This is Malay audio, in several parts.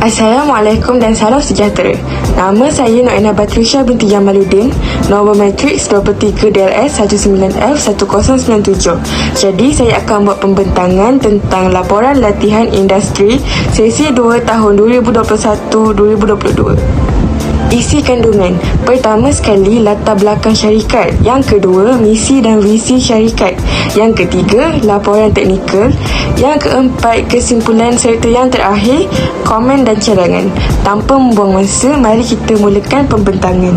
Assalamualaikum dan salam sejahtera. Nama saya Noena Batrisha binti Jamaluddin, nombor matriks 23 DLS 19F1097. Jadi saya akan buat pembentangan tentang laporan latihan industri sesi 2 tahun 2021-2022. Isi kandungan. Pertama sekali, latar belakang syarikat. Yang kedua, misi dan visi syarikat. Yang ketiga, laporan teknikal. Yang keempat, kesimpulan serta yang terakhir, komen dan cadangan. Tanpa membuang masa, mari kita mulakan pembentangan.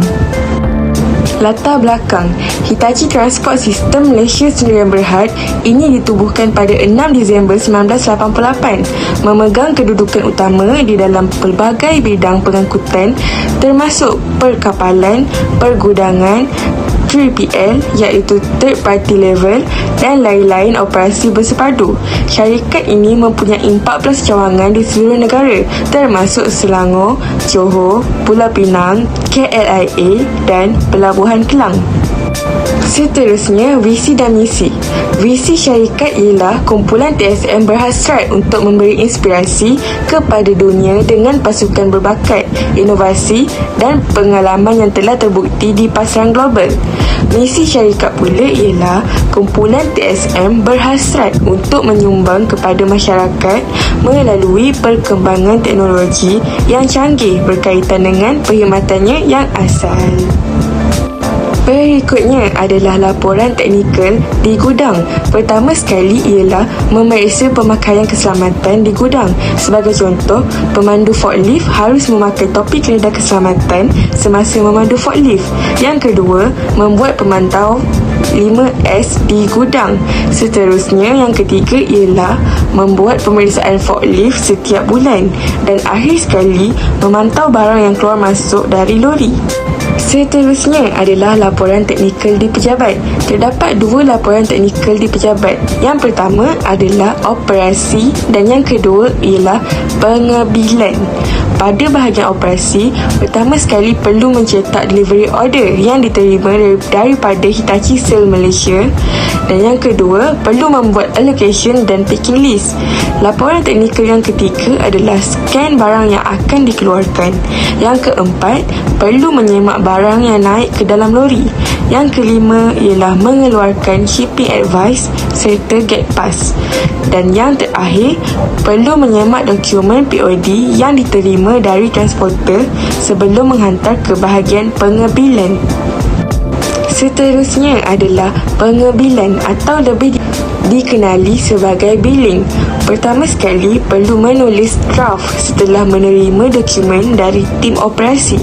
Latar belakang. Hitachi Transport System Malaysia Sdn Bhd ini ditubuhkan pada 6 Disember 1988, memegang kedudukan utama di dalam pelbagai bidang pengangkutan termasuk perkapalan, pergudangan, 3PL iaitu third party level dan lain-lain operasi bersepadu. Syarikat ini mempunyai 14 cawangan di seluruh negara termasuk Selangor, Johor, Pulau Pinang, KLIA dan Pelabuhan Kelang. Seterusnya, visi dan misi. Visi syarikat ialah kumpulan TSM berhasrat untuk memberi inspirasi kepada dunia dengan pasukan berbakat, inovasi dan pengalaman yang telah terbukti di pasaran global. Misi syarikat pula ialah kumpulan TSM berhasrat untuk menyumbang kepada masyarakat melalui perkembangan teknologi yang canggih berkaitan dengan perkhidmatannya yang asal. Berikutnya adalah laporan teknikal di gudang. Pertama sekali ialah memeriksa pemakaian keselamatan di gudang. Sebagai contoh, pemandu forklift harus memakai topi keledar keselamatan semasa memandu forklift. Yang kedua, membuat pemantau 5S di gudang. Seterusnya, yang ketiga ialah membuat pemeriksaan forklift setiap bulan. Dan akhir sekali, memantau barang yang keluar masuk dari lori. Seterusnya adalah laporan teknikal di pejabat. Terdapat 2 laporan teknikal di pejabat. Yang pertama adalah operasi dan yang kedua ialah pengebilan. Pada bahagian operasi, pertama sekali perlu mencetak delivery order yang diterima daripada Hitachi Sale Malaysia, dan yang kedua perlu membuat allocation dan packing list. Laporan teknikal yang ketiga adalah scan barang yang akan dikeluarkan. Yang keempat, perlu menyemak barang yang naik ke dalam lori. Yang kelima ialah mengeluarkan shipping advice serta gate pass. Dan yang terakhir, perlu menyemak dokumen POD yang diterima dari transporter sebelum menghantar ke bahagian pengebilan. Seterusnya adalah pengebilan atau lebih dikenali sebagai billing. Pertama sekali, perlu menulis draft setelah menerima dokumen dari tim operasi.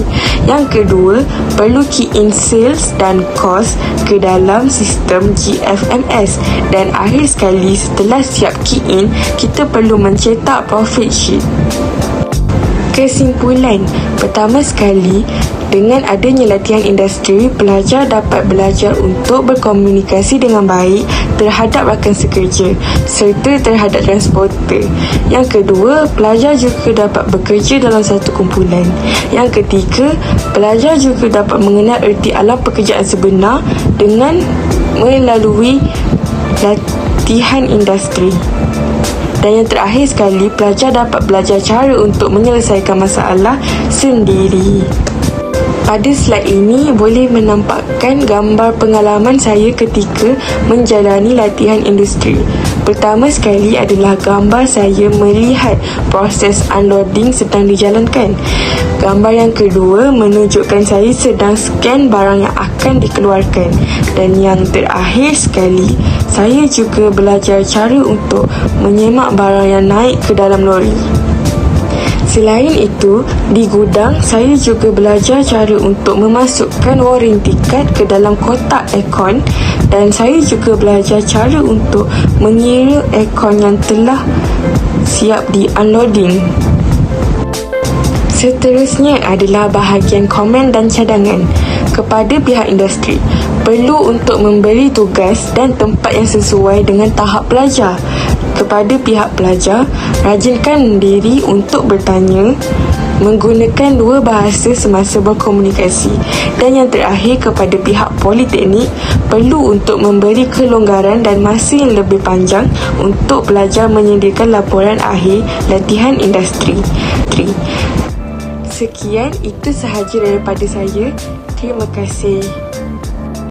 Yang kedua, perlu key in sales dan cost ke dalam sistem GFMS. Dan akhir sekali, setelah siap key in, kita perlu mencetak profit sheet. Kesimpulan. Pertama sekali, dengan adanya latihan industri, pelajar dapat belajar untuk berkomunikasi dengan baik terhadap rakan sekerja serta terhadap transporter. Yang kedua, pelajar juga dapat bekerja dalam satu kumpulan. Yang ketiga, pelajar juga dapat mengenal erti alam pekerjaan sebenar dengan melalui latihan industri. Dan yang terakhir sekali, pelajar dapat belajar cara untuk menyelesaikan masalah sendiri. Pada slide ini boleh menampakkan gambar pengalaman saya ketika menjalani latihan industri. Pertama sekali adalah gambar saya melihat proses unloading sedang dijalankan. Gambar yang kedua menunjukkan saya sedang scan barang yang akan dikeluarkan. Dan yang terakhir sekali, saya juga belajar cara untuk menyemak barang yang naik ke dalam lori. Selain itu, di gudang saya juga belajar cara untuk memasukkan warranty card ke dalam kotak aircon dan saya juga belajar cara untuk mengira aircon yang telah siap di unloading. Seterusnya adalah bahagian komen dan cadangan. Kepada pihak industri, perlu untuk memberi tugas dan tempat yang sesuai dengan tahap pelajar. Kepada pihak pelajar, rajinkan diri untuk bertanya, menggunakan 2 bahasa semasa berkomunikasi. Dan yang terakhir, kepada pihak politeknik, perlu untuk memberi kelonggaran dan masa yang lebih panjang untuk pelajar menyediakan laporan akhir latihan industri. Sekian, itu sahaja daripada saya. Terima kasih.